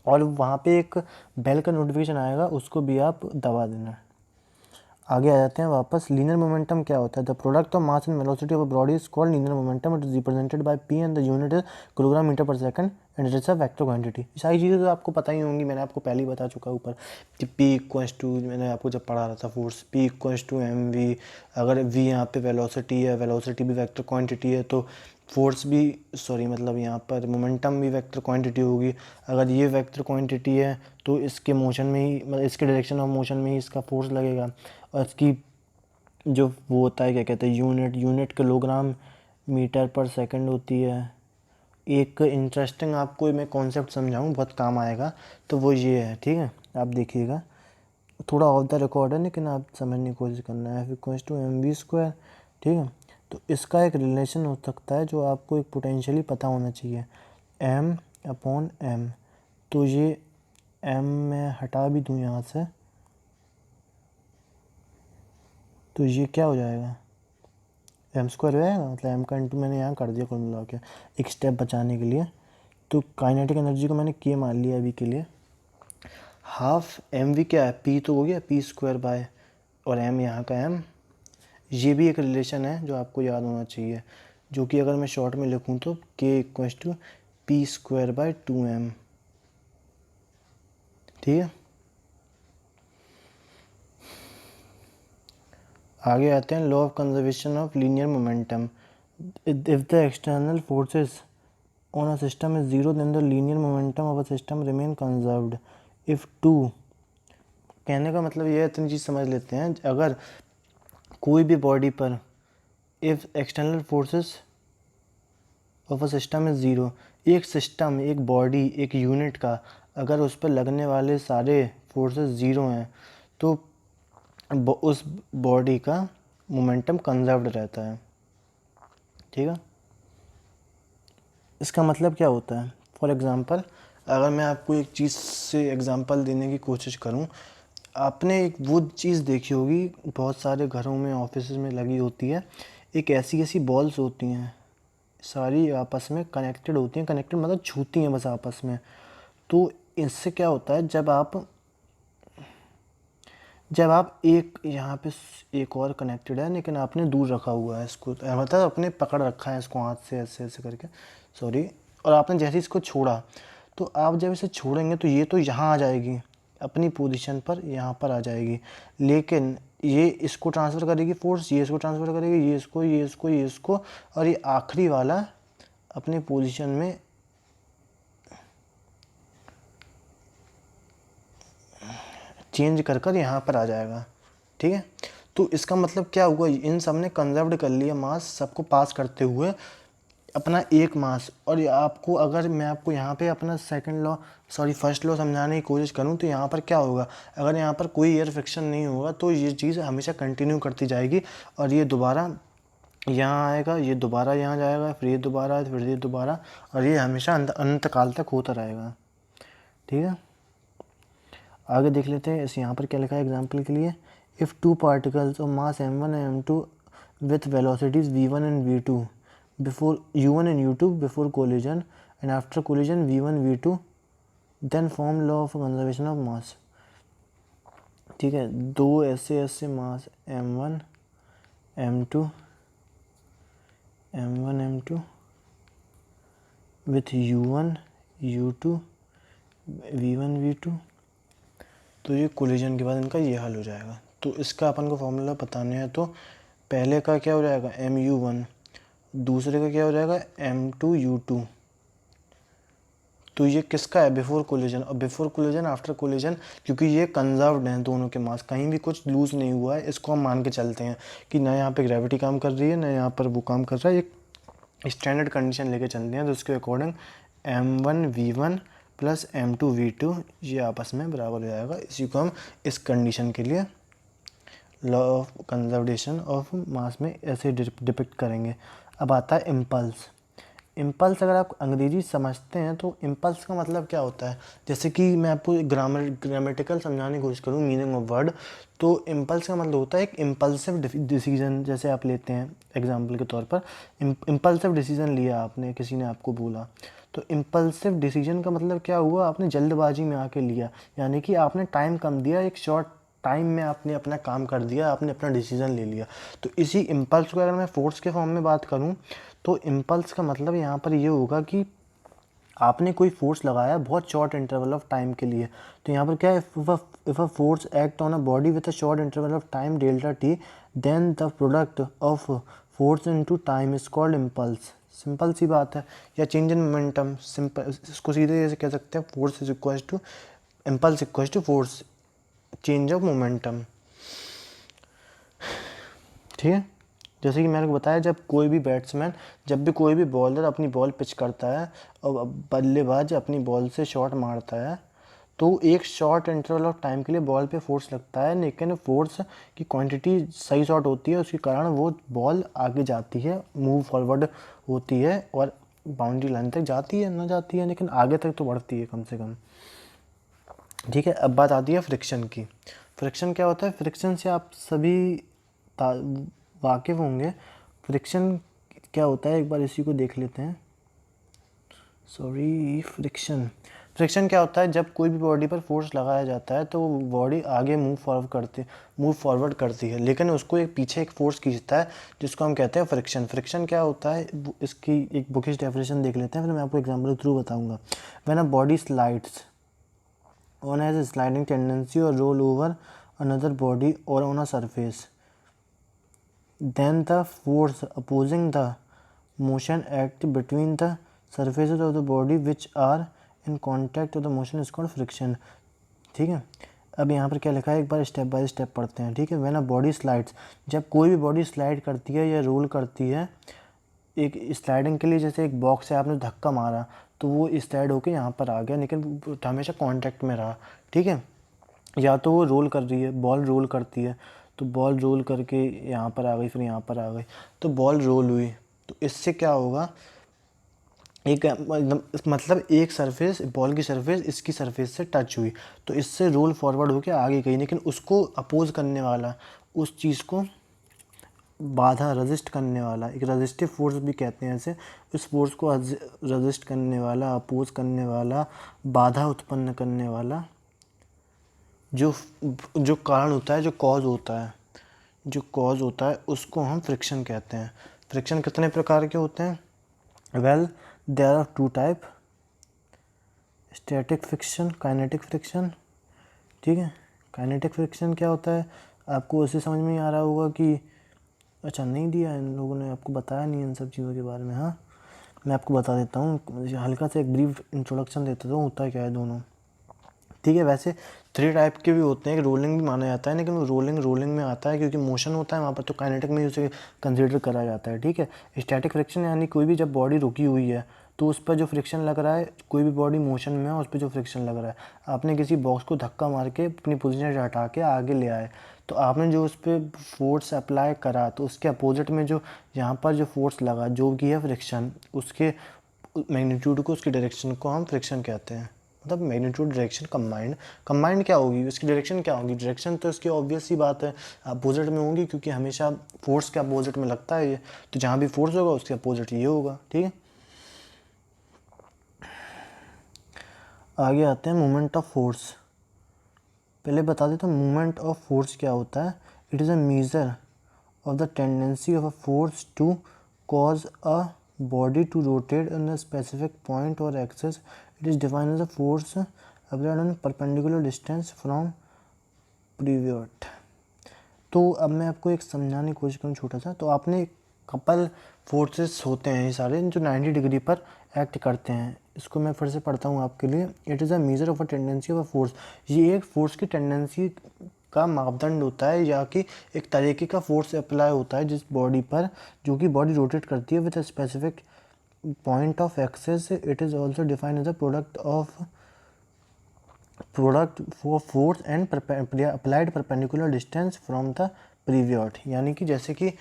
और वहाँ पे एक बेल का नोटिफिकेशन आएगा, उसको भी आप दबा देना। आगे आ जाते हैं वापस। लीनियर मोमेंटम क्या होता है, the product of mass and velocity of a body is called linear momentum. It is represented by P and the unit is kilogram metre per second and it is a vector quantity. सारी चीज़ें तो आपको पता ही होंगी, मैंने आपको पहले ही बता चुका ऊपर कि पी इक्वल्स टू, मैंने आपको जब पढ़ा रहा था force, P equals to M V. अगर वी यहाँ पे वेलोसिटी है, वेलोसिटी भी वेक्टर क्वांटिटी है, तो फोर्स भी, सॉरी मतलब यहाँ पर मोमेंटम भी वेक्टर क्वांटिटी होगी। अगर ये वेक्टर क्वांटिटी है तो इसके मोशन में ही, मतलब इसके डायरेक्शन ऑफ मोशन में ही इसका फोर्स लगेगा। और इसकी जो वो होता है क्या कहते हैं, unit kilogram metre per second होती है। एक इंटरेस्टिंग आपको मैं कॉन्सेप्ट समझाऊँ, बहुत काम आएगा, तो वो ये है, ठीक है, आप देखिएगा। थोड़ा ऑफ द रिकॉर्ड है लेकिन आप समझने की कोशिश करना है। F equals to M V square, ठीक है। तो इसका एक रिलेशन हो सकता है जो आपको एक पोटेंशियली पता होना चाहिए, एम अपॉन एम। तो ये एम मैं हटा भी दूँ यहाँ से, तो ये क्या हो जाएगा, एम स्क्वायर हो जाएगा। मतलब एम का इंटू मैंने यहाँ कर दिया कुल मिला के, एक स्टेप बचाने के लिए। तो काइनेटिक एनर्जी को मैंने के मान लिया अभी के लिए। हाफ एम वी क्या है, पी तो हो गया, पी स्क्वायर बाय, और एम यहाँ का एम। ये भी एक रिलेशन है जो आपको याद होना चाहिए, जो कि अगर मैं शॉर्ट में लिखूँ तो K equals to P square by 2m, ठीक है। आगे आते हैं law of conservation of linear momentum. If the external forces on a system is zero then the linear momentum of a system remain conserved. If two, कहने का मतलब ये है, इतनी चीज़ समझ लेते हैं, अगर कोई भी बॉडी पर if external forces of a system is zero, एक सिस्टम, एक बॉडी, एक यूनिट का अगर उस पर लगने वाले सारे फोर्सेस ज़ीरो हैं, तो उस बॉडी का मोमेंटम कंजर्व्ड रहता है। ठीक है, इसका मतलब क्या होता है? फॉर एग्ज़ाम्पल, अगर मैं आपको एक चीज़ से एग्ज़ाम्पल देने की कोशिश करूं, आपने एक वो चीज़ देखी होगी, बहुत सारे घरों में, ऑफिस में लगी होती है, एक ऐसी ऐसी बॉल्स होती हैं, सारी आपस में कनेक्टेड होती हैं, कनेक्टेड मतलब छूती हैं बस आपस में। तो इससे क्या होता है, जब आप एक यहाँ पे एक और कनेक्टेड है लेकिन आपने दूर रखा हुआ है इसको, मतलब आपने पकड़ रखा है इसको हाथ से ऐसे ऐसे करके, सॉरी, और आपने जैसे इसको छोड़ा, तो आप जब इसे छोड़ेंगे तो ये तो यहाँ आ जाएगी अपनी पोजीशन पर, यहाँ पर आ जाएगी, लेकिन ये इसको ट्रांसफ़र करेगी फोर्स, ये इसको ट्रांसफ़र करेगी, ये इसको, ये इसको, ये इसको, और ये आखिरी वाला अपनी पोजीशन में चेंज कर कर यहाँ पर आ जाएगा। ठीक है, तो इसका मतलब क्या हुआ, इन सब ने कंजर्व्ड कर लिया मास, सबको पास करते हुए अपना एक मास। और ये आपको, अगर मैं आपको यहाँ पे अपना फर्स्ट लॉ समझाने की कोशिश करूँ, तो यहाँ पर क्या होगा, अगर यहाँ पर कोई एयर फ्रिक्शन नहीं होगा तो ये चीज़ हमेशा कंटिन्यू करती जाएगी, और ये दोबारा यहाँ आएगा, ये दोबारा यहाँ जाएगा, फिर ये दोबारा, फिर ये दोबारा, और ये हमेशा अनंत काल तक होता रहेगा। ठीक है, आगे देख लेते हैं। इस यहाँ पर क्या लिखा है एग्जाम्पल के लिए, if two particles of mass m1 and m2 with velocities v1 and v2 before u1 and u2 before collision and after collision v1 v2 then form law of conservation of mass। ठीक है, दो ऐसे ऐसे मास m1 m2 m2 with u1 u2 v1 v2, तो ये collision के बाद इनका ये हाल हो जाएगा। तो इसका अपन को फॉर्मूला बताने हैं, तो पहले का क्या हो जाएगा mu1, दूसरे का क्या हो जाएगा m2u2। तो ये किसका है, बिफोर कोलिजन, और बिफोर कोलिजन आफ्टर कोलिजन, क्योंकि ये कंजर्व्ड हैं दोनों के मास, कहीं भी कुछ लूज़ नहीं हुआ है, इसको हम मान के चलते हैं कि ना यहाँ पे ग्रेविटी काम कर रही है ना यहाँ पर वो काम कर रहा है, एक स्टैंडर्ड कंडीशन लेके चलते हैं। तो उसके अकॉर्डिंग m1v1 प्लस m2v2 ये आपस में बराबर हो जाएगा। इसी को हम इस कंडीशन के लिए law of conservation of mass में ऐसे डिपिक्ट करेंगे। अब आता है इम्पल्स। इम्पल्स अगर आप अंग्रेजी समझते हैं तो इम्पल्स का मतलब क्या होता है, जैसे कि मैं आपको ग्रामेटिकल समझाने की कोशिश करूँ मीनिंग ऑफ वर्ड, तो इम्पल्स का मतलब होता है एक इम्पल्सिव डिसीजन। जैसे आप लेते हैं एग्जांपल के तौर पर, इम्पल्सिव डिसीजन लिया आपने, किसी ने आपको बोला, तो इम्पल्सिव डिसीजन का मतलब क्या हुआ, आपने जल्दबाजी में आके लिया, यानी कि आपने टाइम कम दिया, एक शॉर्ट टाइम में आपने अपना काम कर दिया, आपने अपना डिसीजन ले लिया। तो इसी इम्पल्स को अगर मैं फोर्स के फॉर्म में बात करूं, तो इम्पल्स का मतलब यहाँ पर ये होगा कि आपने कोई फोर्स लगाया बहुत शॉर्ट इंटरवल ऑफ टाइम के लिए। तो यहाँ पर क्या है, if a force act on a body with a short interval of time delta T, then the product of force into time is called impulse. Simple सी बात है। या चेंज इन मोमेंटम, सिंपल, इसको सीधे जैसे कह सकते हैं, force is equal to impulse equal to force change of momentum. ठीक है, जैसे कि मैंने बताया, जब कोई भी बैट्समैन, जब भी कोई भी बॉलर अपनी बॉल पिच करता है और बल्लेबाज अपनी बॉल से शॉट मारता है, तो एक शॉर्ट इंटरवल ऑफ टाइम के लिए बॉल पे फोर्स लगता है, लेकिन फोर्स की क्वांटिटी सही शॉट होती है, उसके कारण वो बॉल आगे जाती है, मूव फॉरवर्ड होती है और बाउंड्री लाइन तक जाती है, ना जाती है, लेकिन आगे तक तो बढ़ती है कम से कम। ठीक है, अब बात आती है फ्रिक्शन की। फ्रिक्शन क्या होता है, फ्रिक्शन से आप सभी वाकिफ़ होंगे। फ्रिक्शन क्या होता है, एक बार इसी को देख लेते हैं। फ्रिक्शन, फ्रिक्शन क्या होता है, जब कोई भी बॉडी पर फोर्स लगाया जाता है तो बॉडी आगे मूव फॉरवर्ड करती है, लेकिन उसको एक पीछे एक फोर्स खींचता है, जिसको हम कहते हैं फ्रिक्शन। फ्रिक्शन क्या होता है, इसकी एक बुकिश डेफिनेशन देख लेते हैं, फिर मैं आपको एग्जाम्पल के थ्रू बताऊँगा। When a body slides one has a sliding tendency or roll over another body or on a surface, then the force opposing the motion act between the surfaces of the body which are in contact with the motion is called friction। ठीक है, अब यहाँ पर क्या लिखा है, एक बार step by step पढ़ते हैं। ठीक है, व्हेन अ बॉडी स्लाइड्स, जब कोई भी बॉडी स्लाइड करती है या रोल करती है, एक स्लाइडिंग के लिए जैसे एक बॉक्स से आपने धक्का मारा तो वो स्लाइड होके यहाँ पर आ गया, लेकिन हमेशा कांटेक्ट में रहा। ठीक है, या तो वो रोल कर रही है, बॉल रोल करती है, तो बॉल रोल करके यहाँ पर आ गई, फिर यहाँ पर आ गई, तो बॉल रोल हुई। तो इससे क्या होगा, एक मतलब एक सरफेस, बॉल की सरफेस इसकी सरफेस से टच हुई, तो इससे रोल फॉरवर्ड होकर आगे गई, लेकिन उसको अपोज करने वाला, उस चीज़ को बाधा, रजिस्ट करने वाला, एक रजिस्टिव फोर्स भी कहते हैं इसे, उस फोर्स को रजिस्ट करने वाला, अपोज करने वाला, बाधा उत्पन्न करने वाला, जो जो कारण होता है, जो कॉज होता है, जो कॉज होता है उसको हम फ्रिक्शन कहते हैं। फ्रिक्शन कितने प्रकार के होते हैं? Well, there are two type, static friction, kinetic friction. ठीक है, काइनेटिक फ्रिक्शन क्या होता है, आपको ऐसे समझ में आ रहा होगा कि अच्छा नहीं दिया इन लोगों ने, आपको बताया नहीं इन सब चीज़ों के बारे में। हाँ, मैं आपको बता देता हूँ, हल्का सा एक ब्रीफ इंट्रोडक्शन देता हूँ, होता क्या है दोनों। ठीक है, वैसे 3 टाइप के भी होते हैं, एक रोलिंग भी माना जाता है, लेकिन वो रोलिंग में आता है क्योंकि मोशन होता है वहाँ पर, तो काइनेटिक में उसे कंसिडर करा जाता है। ठीक है, स्टैटिक फ्रिक्शन यानी कोई भी जब बॉडी रुकी हुई है तो उस पर जो फ्रिक्शन लग रहा है, कोई भी बॉडी मोशन में है उस पर जो फ्रिक्शन लग रहा है, आपने किसी बॉक्स को धक्का मार के अपनी पोजीशन से हटा के आगे ले आए, तो आपने जो उस पर फोर्स अप्लाई करा, तो उसके अपोजिट में जो यहाँ पर जो फोर्स लगा, जो कि है फ्रिक्शन, उसके मैग्नीट्यूड को, उसकी डायरेक्शन को हम फ्रिक्शन कहते हैं। मतलब मैग्नीट्यूड डायरेक्शन कंबाइंड क्या होगी, उसकी डायरेक्शन क्या होगी, डायरेक्शन तो इसकी ऑब्वियस सी बात है अपोजिट में होगी, क्योंकि हमेशा फोर्स के अपोजिट में लगता है ये, तो जहाँ भी फोर्स होगा उसके अपोजिट ये होगा। ठीक है, आगे आते हैं मोमेंट ऑफ फोर्स। पहले बता देता हूँ मोमेंट ऑफ फोर्स क्या होता है। It is a measure of the tendency of a force to cause a body to rotate on a specific point or axis. It is defined as a force applied on perpendicular distance from pivot. तो अब मैं आपको एक समझाने की कोशिश करूँ छोटा सा। तो आपने कपल फोर्सेस होते हैं ये सारे जो 90 डिग्री पर एक्ट करते हैं। इसको मैं फिर से पढ़ता हूँ आपके लिए। It is a measure of a tendency of a force. ये एक फोर्स की टेंडेंसी का मापदंड होता है, या कि एक तरीके का फोर्स अप्लाई होता है जिस बॉडी पर, जो कि बॉडी रोटेट करती है with a specific point of axis. It is also defined as a product for force and applied perpendicular distance from the period. यानी कि जैसे कि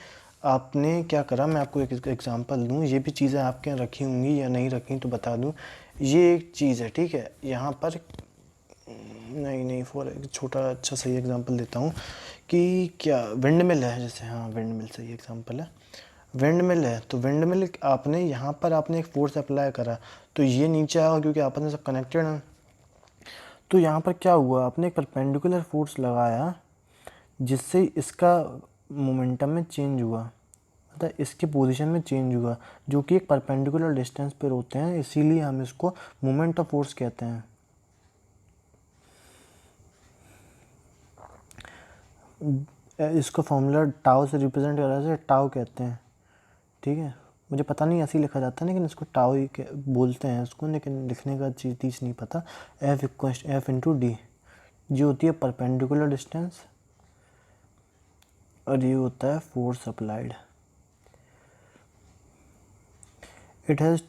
आपने क्या करा, मैं आपको एक एग्जांपल दूं, ये भी चीज़ें आपके यहाँ रखी होंगी या नहीं रखी तो बता दूं। ये एक चीज़ है, ठीक है, यहाँ पर नहीं फॉर एक छोटा अच्छा सही एग्जांपल देता हूँ कि क्या विंड मिल है, जैसे, हाँ विंड मिल सही एग्जांपल है। विंड मिल है, तो विंड मिल आपने यहाँ पर आपने एक फोर्स अप्लाई करा, तो ये नीचे आएगा क्योंकि आपस में सब कनेक्टेड है। तो यहाँ पर क्या हुआ, आपने एक परपेंडिकुलर फोर्स लगाया जिससे इसका मोमेंटम में चेंज हुआ, मतलब इसके पोजीशन में चेंज हुआ, जो कि एक परपेंडिकुलर डिस्टेंस पर होते हैं, इसीलिए हम इसको मोमेंट ऑफ फोर्स कहते हैं। इसको फॉर्मूला टाउ से रिप्रेजेंट करा जाए, टाउ कहते हैं। ठीक है, मुझे पता नहीं ऐसे ही लिखा जाता है, लेकिन इसको टाउ ही बोलते हैं इसको, लेकिन लिखने का चीज़ नहीं पता। एफ इंटू डी जो होती है परपेंडिकुलर डिस्टेंस, और ये होता है force applied. It has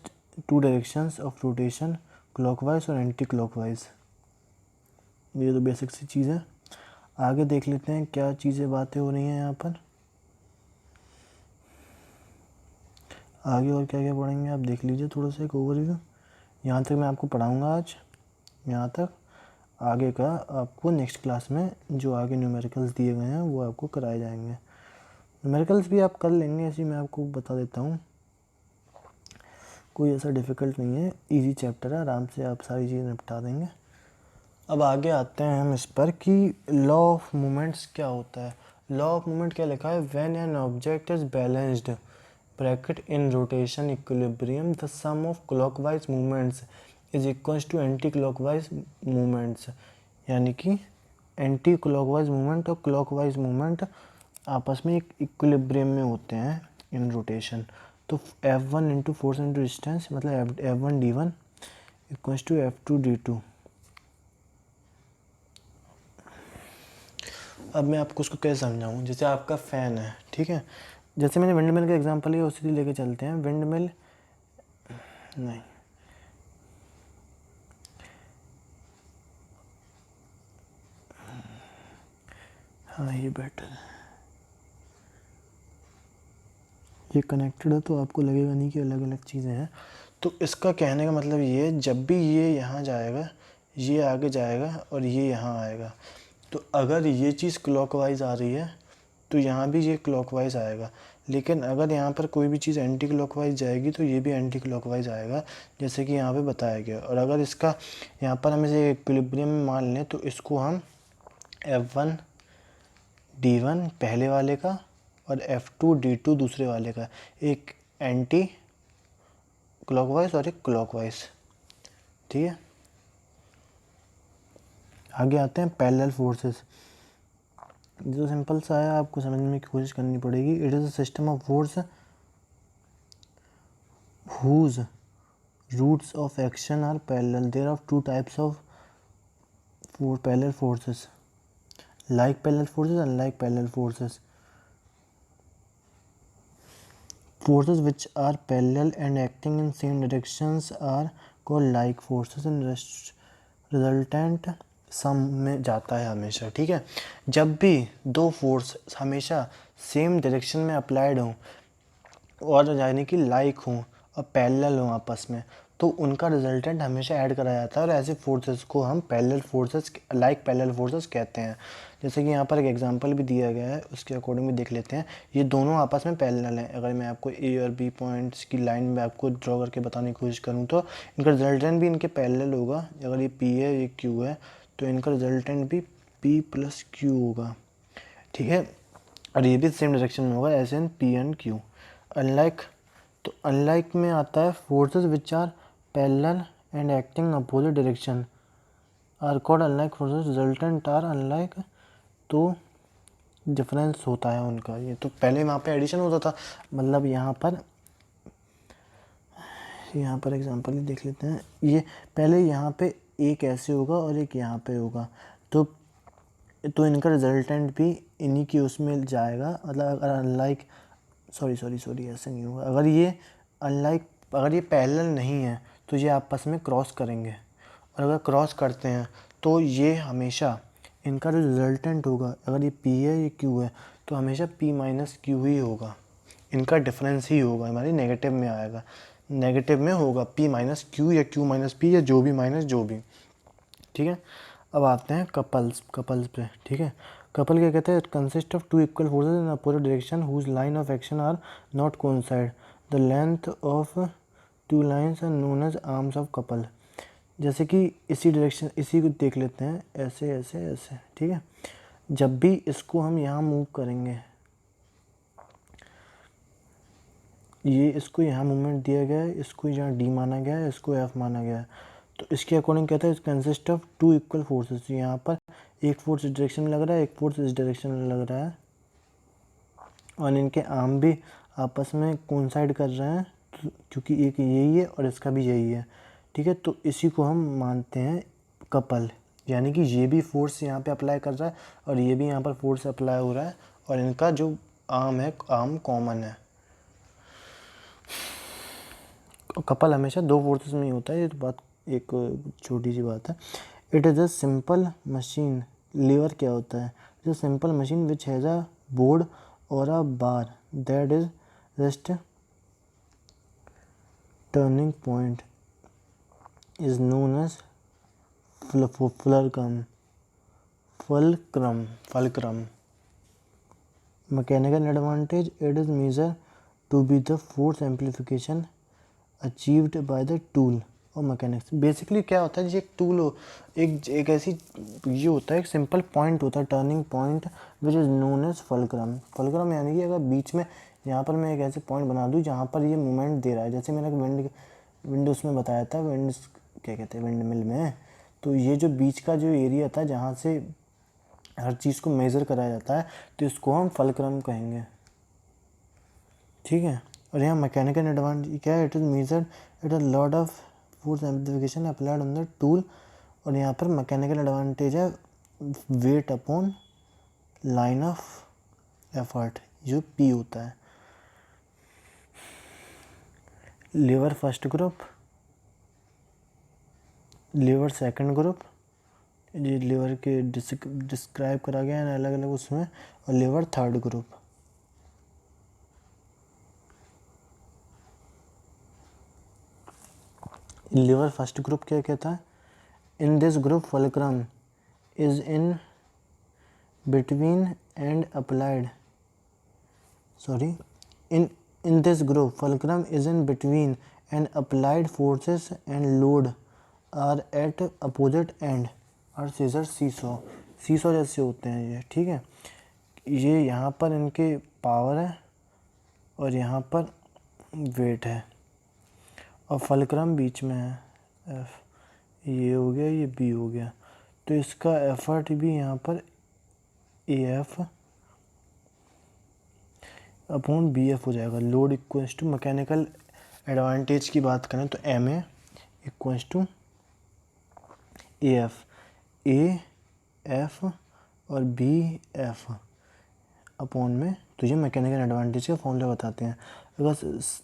2 directions of rotation, clockwise और एंटी क्लॉकवाइज। ये तो बेसिक सी चीज़ है। आगे देख लेते हैं क्या चीज़ें बातें हो रही हैं यहाँ पर। आगे और क्या क्या पढ़ेंगे आप देख लीजिए, थोड़ा सा एक ओवरव्यू। यहाँ तक मैं आपको पढ़ाऊँगा आज, यहाँ तक। आगे का आपको नेक्स्ट क्लास में जो आगे न्यूमेरिकल्स दिए गए हैं वो आपको कराए जाएंगे। न्यूमेरिकल्स भी आप कर लेंगे, ऐसे मैं आपको बता देता हूँ, कोई ऐसा डिफ़िकल्ट नहीं है, इजी चैप्टर है, आराम से आप सारी चीज़ें निपटा देंगे। अब आगे आते हैं हम इस पर कि लॉ ऑफ मूवमेंट्स क्या होता है। लॉ ऑफ मूवमेंट क्या लिखा है, when an object is balanced bracket in rotation equilibrium the sum of clockwise movements is equals to anti clockwise movements. यानी कि एंटी क्लॉकवाइज मूवमेंट और क्लॉकवाइज मूवमेंट आपस में एक इक्विलिब्रियम में होते हैं इन रोटेशन। तो F1 into force into distance, मतलब F1 D1 equals to F2 D2। अब मैं आपको उसको कैसे समझाऊँ, जैसे आपका फ़ैन है, ठीक है, जैसे मैंने विंड मिल का एग्जांपल लिया उसी लेके चलते हैं। विंड मिल नहीं, हाँ ये बेटर है, ये कनेक्टेड है तो आपको लगेगा नहीं कि अलग अलग चीज़ें हैं। तो इसका कहने का मतलब ये है, जब भी ये यहाँ जाएगा ये आगे जाएगा और ये यहाँ आएगा, तो अगर ये चीज़ क्लॉकवाइज आ रही है तो यहाँ भी ये क्लॉकवाइज आएगा, लेकिन अगर यहाँ पर कोई भी चीज़ एंटी क्लॉकवाइज जाएगी तो ये भी एंटी क्लॉकवाइज आएगा, जैसे कि यहाँ पे बताया गया। और अगर इसका यहाँ पर हम इसे इक्विलिब्रियम में मान लें तो इसको हम F1 D1 पहले वाले का और F2 D2 दूसरे वाले का, एक एंटी क्लॉकवाइज और एक क्लॉकवाइज। ठीक है, आगे आते हैं पैरेलल फोर्सेस। जो सिंपल सा है, आपको समझने की कोशिश करनी पड़ेगी। It is a system of force whose roots of action are parallel. There are two types of parallel forces, like parallel forces and unlike parallel forces. Forces which are parallel and acting in same directions are called like forces and resultant सम में जाता है हमेशा। ठीक है, जब भी दो force हमेशा सेम डायरेक्शन में अप्लाइड हों और यानी कि लाइक हों और पैरेलल हों आपस में, तो उनका रिजल्टेंट हमेशा ऐड करा जाता है और ऐसे फोर्सेस को हम parallel forces, like parallel forces कहते हैं। जैसे कि यहाँ पर एक एग्जांपल भी दिया गया है, उसके अकॉर्डिंग भी देख लेते हैं। ये दोनों आपस में पैरेलल हैं। अगर मैं आपको ए और बी पॉइंट्स की लाइन में आपको ड्रॉ करके बताने की कोशिश करूँ तो इनका रिजल्टेंट भी इनके पैरेलल होगा। अगर ये पी है ये क्यू है तो इनका रिजल्टेंट भी पी प्लस क्यू होगा। ठीक है, और ये भी सेम डायरेक्शन में होगा, as in P and Q. Unlike, तो अनलाइक में आता है forces which are parallel and acting opposite direction are called unlike forces, resultant are unlike. तो डिफरेंस होता है उनका। ये तो पहले वहाँ पे एडिशन होता था, मतलब यहाँ पर एग्जांपल ही देख लेते हैं। ये पहले यहाँ पे एक ऐसे होगा और एक यहाँ पे होगा, तो इनका रिजल्टेंट भी इन्हीं की उसमें जाएगा। मतलब अगर अनलाइक, सॉरी ऐसे नहीं होगा। अगर ये अनलाइक, अगर ये पैरेलल नहीं है तो ये आपस में क्रॉस करेंगे, और अगर क्रॉस करते हैं तो ये हमेशा इनका जो रिजल्टेंट होगा, अगर ये P है ये Q है तो हमेशा P माइनस क्यू ही होगा। इनका डिफरेंस ही होगा, हमारी नेगेटिव में आएगा, नेगेटिव में होगा P माइनस क्यू या Q माइनस P या जो भी माइनस जो भी। ठीक है, अब आते हैं कपल्स पे। ठीक है, कपल क्या कहते हैं? It consist of two equal forces in opposite direction whose line of action are not coincide. The length of two lines are known as arms of couple. जैसे कि इसी डायरेक्शन, इसी को देख लेते हैं, ऐसे ऐसे ऐसे। ठीक है, जब भी इसको हम यहाँ मूव करेंगे, ये इसको यहाँ मूवमेंट दिया गया है, इसको यहाँ डी माना गया है, इसको एफ माना गया है, तो इसके अकॉर्डिंग कहता है it consist of two equal forces. यहाँ पर एक फोर्स इस डायरेक्शन में लग रहा है, एक फोर्स इस डायरेक्शन में लग रहा है, और इनके आर्म भी आपस में कोइंसाइड कर रहे हैं, क्योंकि एक यही है और इसका भी यही है। ठीक है, तो इसी को हम मानते हैं कपल, यानी कि ये भी फोर्स यहाँ पे अप्लाई कर रहा है और ये भी यहाँ पर फोर्स अप्लाई हो रहा है, और इनका जो आर्म है, आर्म कॉमन है। कपल हमेशा दो फोर्सेस में ही होता है, ये तो बात एक छोटी सी बात है। It is a simple machine. Lever क्या होता है? It is simple machine which has a board or a bar that is just turning point is known as fulcrum. Mechanical advantage, it is measure to be the force amplification achieved by the tool or mechanics. Basically क्या होता है, ये एक tool हो, एक ऐसी ये होता है, एक सिंपल पॉइंट होता है, turning point which is known as fulcrum. यानी कि अगर बीच में यहाँ पर मैं एक ऐसे पॉइंट बना दूँ जहाँ पर ये मूवमेंट दे रहा है, जैसे मैंने विंड उसमें बताया था, विंड क्या कहते हैं, विंड मिल में, तो ये जो बीच का जो एरिया था जहाँ से हर चीज़ को मेज़र कराया जाता है, तो इसको हम फुलक्रम कहेंगे। ठीक है, और यहाँ मैकेनिकल एडवांटेज क्या है? It is measured it a lot of force amplification applied on the tool, और यहाँ पर मैकेनिकल एडवांटेज है weight upon line of effort, जो पी होता है। Lever first group, lever second group, ये लीवर के डिस्क्राइब करा गया है अलग अलग उसमें, और lever third group. Lever first group क्या कहता है? In this group fulcrum is in between and applied, sorry, in this group fulcrum is in between and applied forces and load are at opposite end और scissor सीसो जैसे होते हैं ये, ठीक है। ये यहाँ पर इनके पावर है और यहाँ पर वेट है और फलक्रम बीच में है, एफ ये हो गया, ये बी हो गया, तो इसका एफर्ट भी यहाँ पर A F upon B F हो जाएगा। Load equals to mechanical advantage की बात करें तो M A equals to A F और बी एफ अपॉन में, तो ये मैकेनिकल एडवांटेज का फॉर्मूला बताते हैं। अगर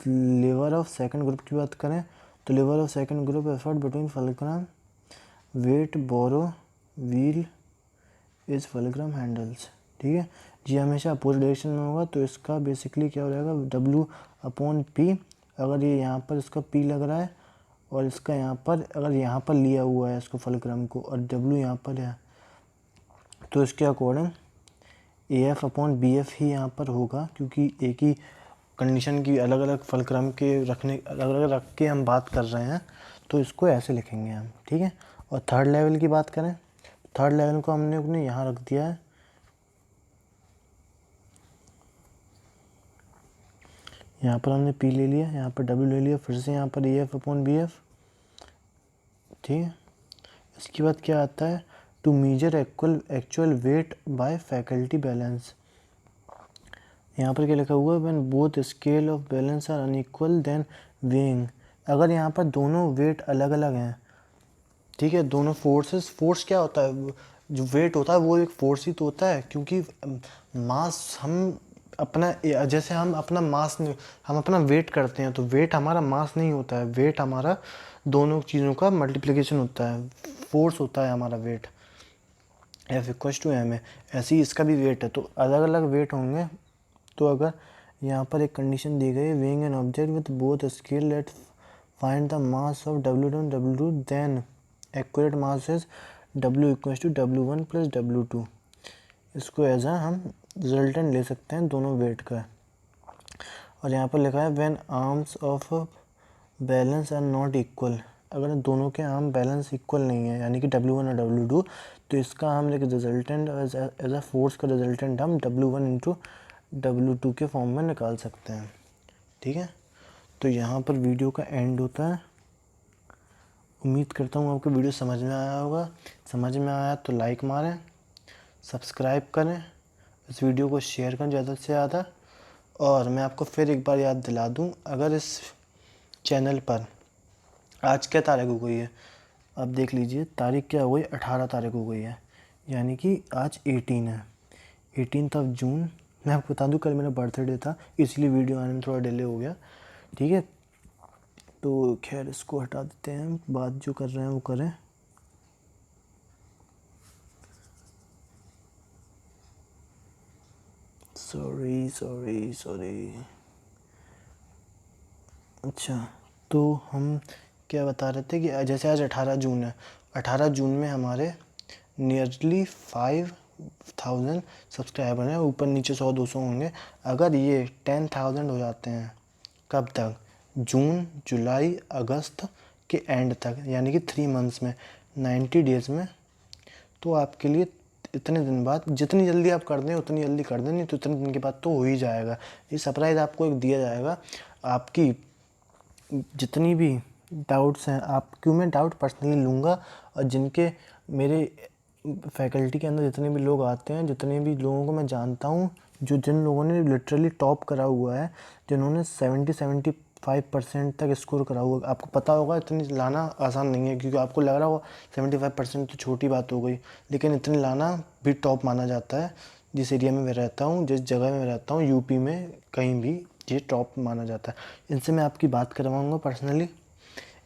लीवर ऑफ सेकंड ग्रुप की बात करें तो lever of second group effort between fulcrum weight barrow wheel is fulcrum handles, ठीक है। ये हमेशा अपोजिट डायरेक्शन में होगा, तो इसका बेसिकली क्या हो जाएगा, W अपॉन पी। अगर ये यहाँ पर इसका P लग रहा है और इसका यहाँ पर, अगर यहाँ पर लिया हुआ है इसको फलक्रम को और W यहाँ पर है, तो इसके अकॉर्डिंग AF अपॉन BF ही यहाँ पर होगा, क्योंकि एक ही कंडीशन की अलग अलग फलक्रम के अलग अलग रख के हम बात कर रहे हैं, तो इसको ऐसे लिखेंगे हम, ठीक है। और थर्ड लेवल की बात करें, थर्ड लेवल को हमने अपने यहाँ रख दिया है, यहाँ पर हमने P ले लिया, यहाँ पर W ले लिया, फिर से यहाँ पर AF अपॉन BF, ठीक है। इसके बाद क्या आता है, to measure actual weight by faculty balance. यहाँ पर क्या लिखा हुआ है, when both scale of balance are unequal then weighing. अगर यहाँ पर दोनों वेट अलग अलग हैं, ठीक है, दोनों फोर्स क्या होता है, जो वेट होता है वो एक फोर्स ही तो होता है, क्योंकि मास हम अपना, जैसे हम अपना मास, हम अपना वेट करते हैं तो वेट हमारा मास नहीं होता है, वेट हमारा दोनों चीज़ों का मल्टीप्लिकेशन होता है, फोर्स होता है हमारा weight. F equal to M है, ऐसे ही इसका भी वेट है, तो अलग अलग वेट होंगे। तो अगर यहाँ पर एक कंडीशन दी गई, weighing an object with both scale let find the mass of W1 then accurate mass is W equal to W1 plus W2। इसको एज हम रिजल्टेंट ले सकते हैं दोनों वेट का। और यहाँ पर लिखा है when arms of balance are not equal, अगर दोनों के आर्म बैलेंस इक्वल नहीं है, यानी कि W1 और W2, तो इसका हम एक रिजल्टेंट एज अ फोर्स का रिजल्टेंट हम W1 इंटू W2 के फॉर्म में निकाल सकते हैं, ठीक है। तो यहाँ पर वीडियो का एंड होता है। उम्मीद करता हूँ आपको वीडियो समझ में आया होगा। समझ में आया तो लाइक मारें, सब्सक्राइब करें, इस वीडियो को शेयर करें ज़्यादा से ज़्यादा। और मैं आपको फिर एक बार याद दिला दूं, अगर इस चैनल पर आज क्या तारीख हो गई है, आप देख लीजिए तारीख क्या हो गई, 18 तारीख हो गई है, यानी कि आज 18 है, 18 ऑफ जून। मैं आपको बता दूं कल मेरा बर्थडे था, इसलिए वीडियो आने में थोड़ा डिले हो गया, ठीक है। तो खैर इसको हटा देते हैं, बात जो कर रहे हैं वो करें। सॉरी। अच्छा, तो हम क्या बता रहे थे कि जैसे आज 18 जून है, 18 जून में हमारे नियरली 5000 सब्सक्राइबर हैं, ऊपर नीचे 100-200 होंगे। अगर ये 10,000 हो जाते हैं, कब तक, जून जुलाई अगस्त के एंड तक, यानी कि 3 मंथ्स में, 90 डेज़ में, तो आपके लिए इतने दिन बाद, जितनी जल्दी आप कर दें उतनी जल्दी कर दें, नहीं तो इतने दिन के बाद तो हो ही जाएगा। ये सरप्राइज़ आपको एक दिया जाएगा। आपकी जितनी भी डाउट्स हैं, आपको मैं डाउट पर्सनली लूँगा, और जिनके मेरे फैकल्टी के अंदर जितने भी लोग आते हैं, जितने भी लोगों को मैं जानता हूँ, जिन लोगों ने लिटरली टॉप करा हुआ है, जिन्होंने 70-75% तक स्कोर करा हुआ है, आपको पता होगा इतनी लाना आसान नहीं है, क्योंकि आपको लग रहा होगा 75% तो छोटी बात हो गई, लेकिन इतनी लाना भी टॉप माना जाता है। जिस एरिया में मैं रहता हूँ, जिस जगह में मैं रहता हूँ, यूपी में कहीं भी ये टॉप माना जाता है। इनसे मैं आपकी बात करवाऊँगा पर्सनली,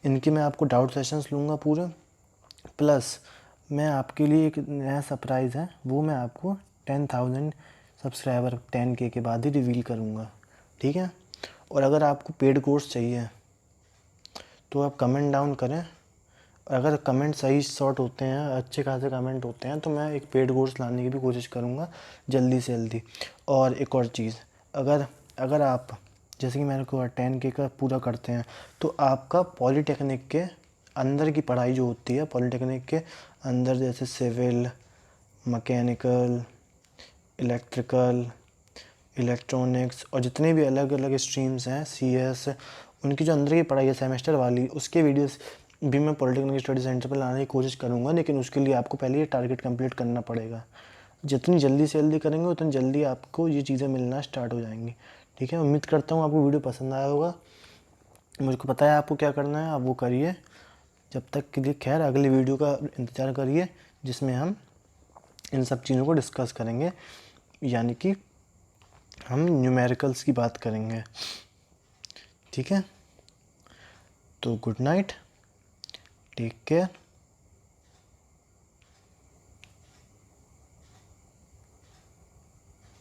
इनके मैं आपको डाउट सेशंस लूँगा पूरे, प्लस मैं आपके लिए एक नया सरप्राइज़ है, वो मैं आपको 10,000 सब्सक्राइबर 10K के बाद ही रिवील करूँगा, ठीक है। और अगर आपको पेड कोर्स चाहिए तो आप कमेंट डाउन करें, और अगर कमेंट सही सॉर्ट होते हैं, अच्छे खासे कमेंट होते हैं, तो मैं एक पेड कोर्स लाने की भी कोशिश करूँगा जल्दी से जल्दी। और एक और चीज़, अगर अगर आप जैसे कि मेरे को 10K का पूरा करते हैं तो आपका पॉलीटेक्निक के अंदर की पढ़ाई जो होती है, पॉलीटेक्निक के अंदर जैसे सिविल, मैकेनिकल, इलेक्ट्रिकल, इलेक्ट्रॉनिक्स और जितने भी अलग अलग स्ट्रीम्स हैं, CS, उनकी जो अंदर की पढ़ाई है सेमेस्टर वाली, उसके वीडियोस भी मैं पॉलिटेक्निक स्टडी सेंटर पर लाने की कोशिश करूँगा। लेकिन उसके लिए आपको पहले ये टारगेट कंप्लीट करना पड़ेगा। जितनी जल्दी से जल्दी करेंगे उतनी जल्दी आपको ये चीज़ें मिलना स्टार्ट हो जाएंगी, ठीक है। उम्मीद करता हूँ आपको वीडियो पसंद आया होगा। मुझको पता है आपको क्या करना है, आप वो करिए। जब तक के लिए खैर अगली वीडियो का इंतज़ार करिए, जिसमें हम इन सब चीज़ों को डिस्कस करेंगे, यानी कि हम न्यूमेरिकल्स की बात करेंगे, ठीक है। तो गुड नाइट, टेक केयर।